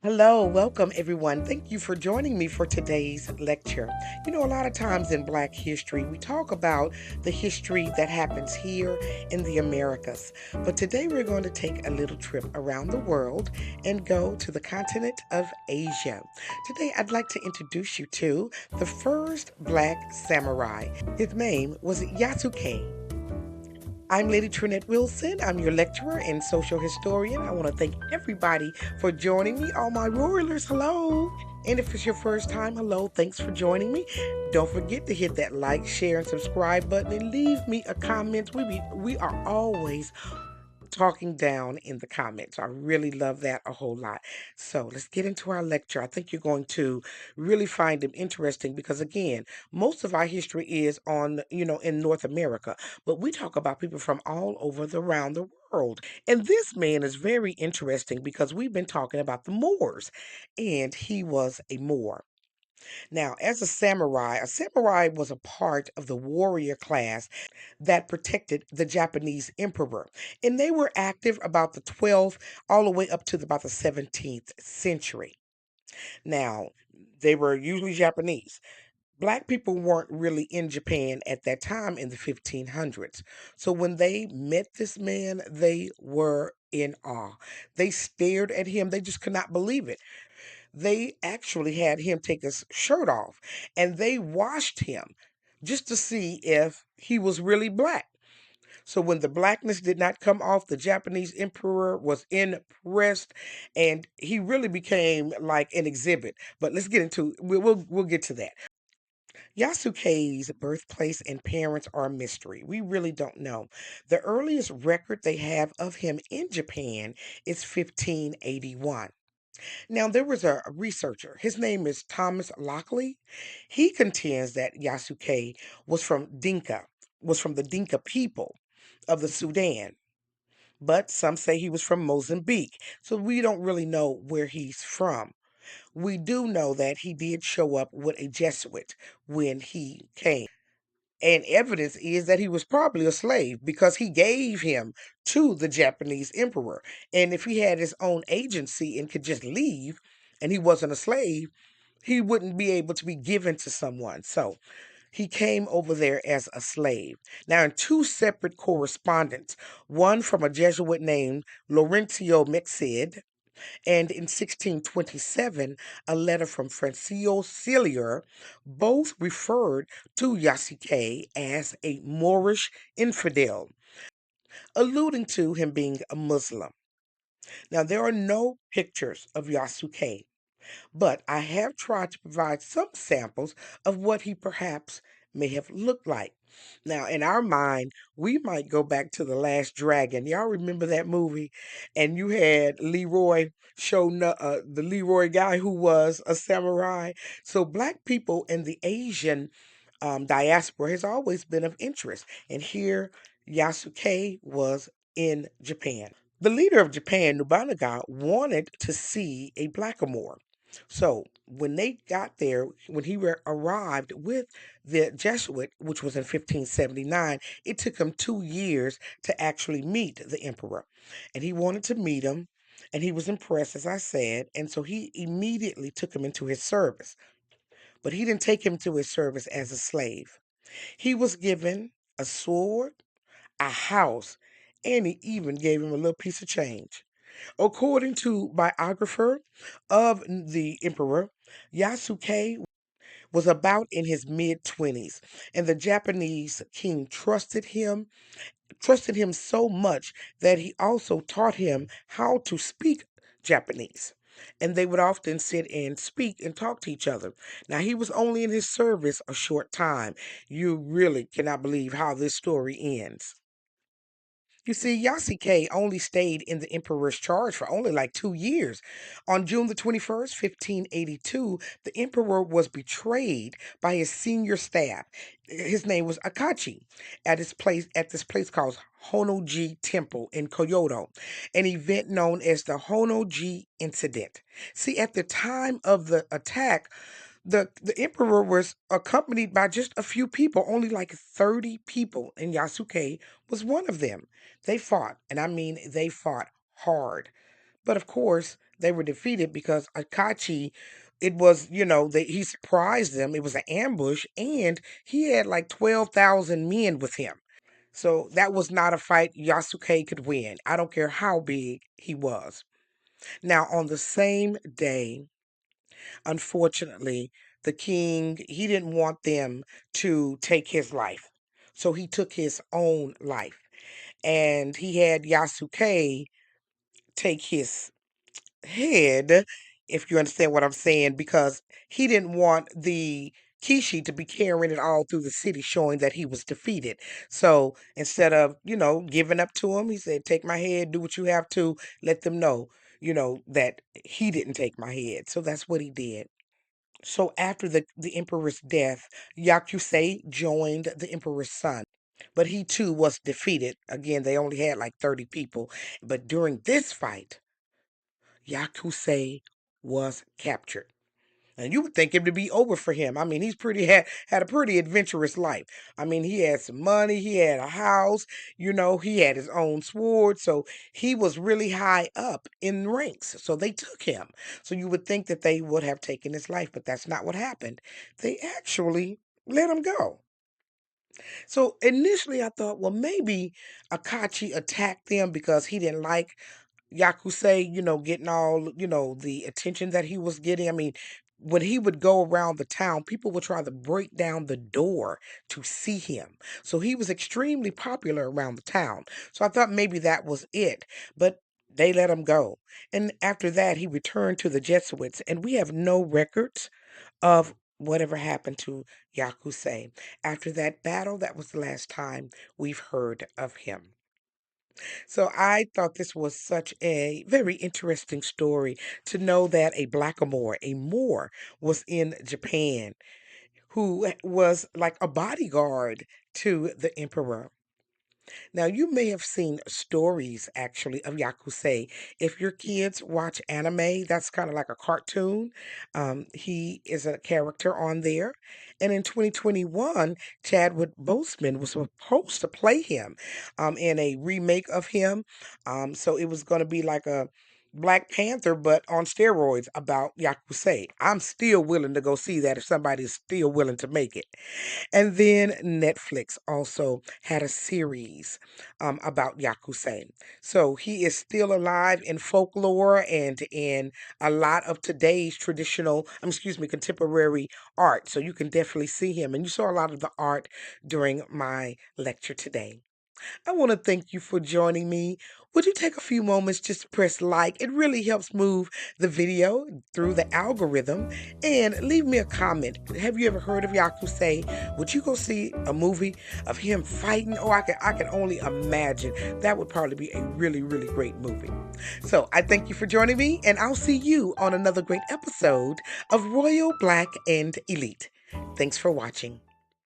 Hello, welcome everyone. Thank you for joining me for today's lecture. A lot of times in Black history, we talk about the history that happens here in the Americas. But today we're going to take a little trip around the world and go to the continent of Asia. Today I'd like to introduce you to the first Black samurai. His name was Yasuke. I'm Lady TrenettWilson. I'm your lecturer and social historian. I want to thank everybody for joining me. All my royalers, hello. And if it's your first time, hello, thanks for joining me. Don't forget to hit that like, share, and subscribe button and leave me a comment. We are always talking down in the comments. I really love that a whole lot. So let's get into our lecture. I think you're going to really find them interesting because, again, most of our history is in North America, but we talk about people from all over around the world. And this man is very interesting because we've been talking about the Moors, and he was a Moor. Now, as a samurai was a part of the warrior class that protected the Japanese emperor. And they were active about the 12th all the way up to about the 17th century. Now, they were usually Japanese. Black people weren't really in Japan at that time in the 1500s. So when they met this man, they were in awe. They stared at him. They just could not believe it. They actually had him take his shirt off and they washed him just to see if he was really black. So when the blackness did not come off, the Japanese emperor was impressed, and he really became like an exhibit. But let's get into we'll get to that. Yasuke's birthplace and parents are a mystery. We really don't know. The earliest record they have of him in Japan is 1581. Now, there was a researcher. His name is Thomas Lockley. He contends that Yasuke was from the Dinka people of the Sudan. But some say he was from Mozambique. So we don't really know where he's from. We do know that he did show up with a Jesuit when he came. And evidence is that he was probably a slave because he gave him to the Japanese emperor. And if he had his own agency and could just leave and he wasn't a slave, he wouldn't be able to be given to someone. So he came over there as a slave. Now, in two separate correspondence, one from a Jesuit named Laurencio Mexid, and in 1627, a letter from Francisco Cilier, both referred to Yasuke as a Moorish infidel, alluding to him being a Muslim. Now, there are no pictures of Yasuke, but I have tried to provide some samples of what he perhaps may have looked like. Now, in our mind, we might go back to The Last Dragon. Y'all remember that movie? And you had Leroy the Leroy guy who was a samurai. So, black people in the Asian diaspora has always been of interest. And here, Yasuke was in Japan. The leader of Japan, Nobunaga, wanted to see a blackamoor. So when they got there, when arrived with the Jesuit, which was in 1579, it took him 2 years to actually meet the emperor. And he wanted to meet him, and he was impressed, as I said, and so he immediately took him into his service. But he didn't take him to his service as a slave. He was given a sword, a house, and he even gave him a little piece of change. According to biographer of the emperor, Yasuke was about in his mid 20s, and the Japanese king trusted him so much that he also taught him how to speak Japanese. And they would often sit and speak and talk to each other. Now, he was only in his service a short time. You really cannot believe how this story ends. You see, Yasuke only stayed in the emperor's charge for only like 2 years. On June the 21st, 1582, the emperor was betrayed by his senior staff. His name was Akachi at this place called Honoji Temple in Kyoto, an event known as the Honoji Incident. See, at the time of the attack, the emperor was accompanied by just a few people, only like 30 people, and Yasuke was one of them. They fought, and I mean they fought hard. But of course, They were defeated because Akachi, it was, he surprised them. It was an ambush, and he had like 12,000 men with him. So that was not a fight Yasuke could win. I don't care how big he was. Now, on the same day, unfortunately, the king, he didn't want them to take his life. So he took his own life. And he had Yasuke take his head, if you understand what I'm saying, because he didn't want the Kishi to be carrying it all through the city, showing that he was defeated. So instead of, giving up to him, he said, take my head, do what you have to, let them know, that he didn't take my head. So that's what he did. So after the emperor's death, Yakusei joined the emperor's son. But he too was defeated. Again, they only had like 30 people. But during this fight, Yakusei was captured. And you would think it would be over for him. I mean, he's had a pretty adventurous life. I mean, he had some money, he had a house, he had his own sword, so he was really high up in ranks. So they took him. So you would think that they would have taken his life, but that's not what happened. They actually let him go. So initially I thought, well, maybe Akachi attacked them because he didn't like Yakusei, getting all, the attention that he was getting. I mean, when he would go around the town, people would try to break down the door to see him. So he was extremely popular around the town. So I thought maybe that was it. But they let him go. And after that, he returned to the Jesuits. And we have no records of whatever happened to Yakusei. After that battle, that was the last time we've heard of him. So I thought this was such a very interesting story to know that a blackamoor, a Moor, was in Japan who was like a bodyguard to the emperor. Now, you may have seen stories actually of Yakusei. If your kids watch anime, that's kind of like a cartoon. He is a character on there. And in 2021, Chadwick Boseman was supposed to play him in a remake of him. So it was going to be like a Black Panther, but on steroids about Yakusei. I'm still willing to go see that if somebody's still willing to make it. And then Netflix also had a series about Yakusei. So he is still alive in folklore and in a lot of today's contemporary art. So you can definitely see him. And you saw a lot of the art during my lecture today. I want to thank you for joining me. Would you take a few moments just to press like? It really helps move the video through the algorithm. And leave me a comment. Have you ever heard of Yakusei? Would you go see a movie of him fighting? Oh, I can only imagine. That would probably be a really, really great movie. So I thank you for joining me, and I'll see you on another great episode of Royal Black and Elite. Thanks for watching.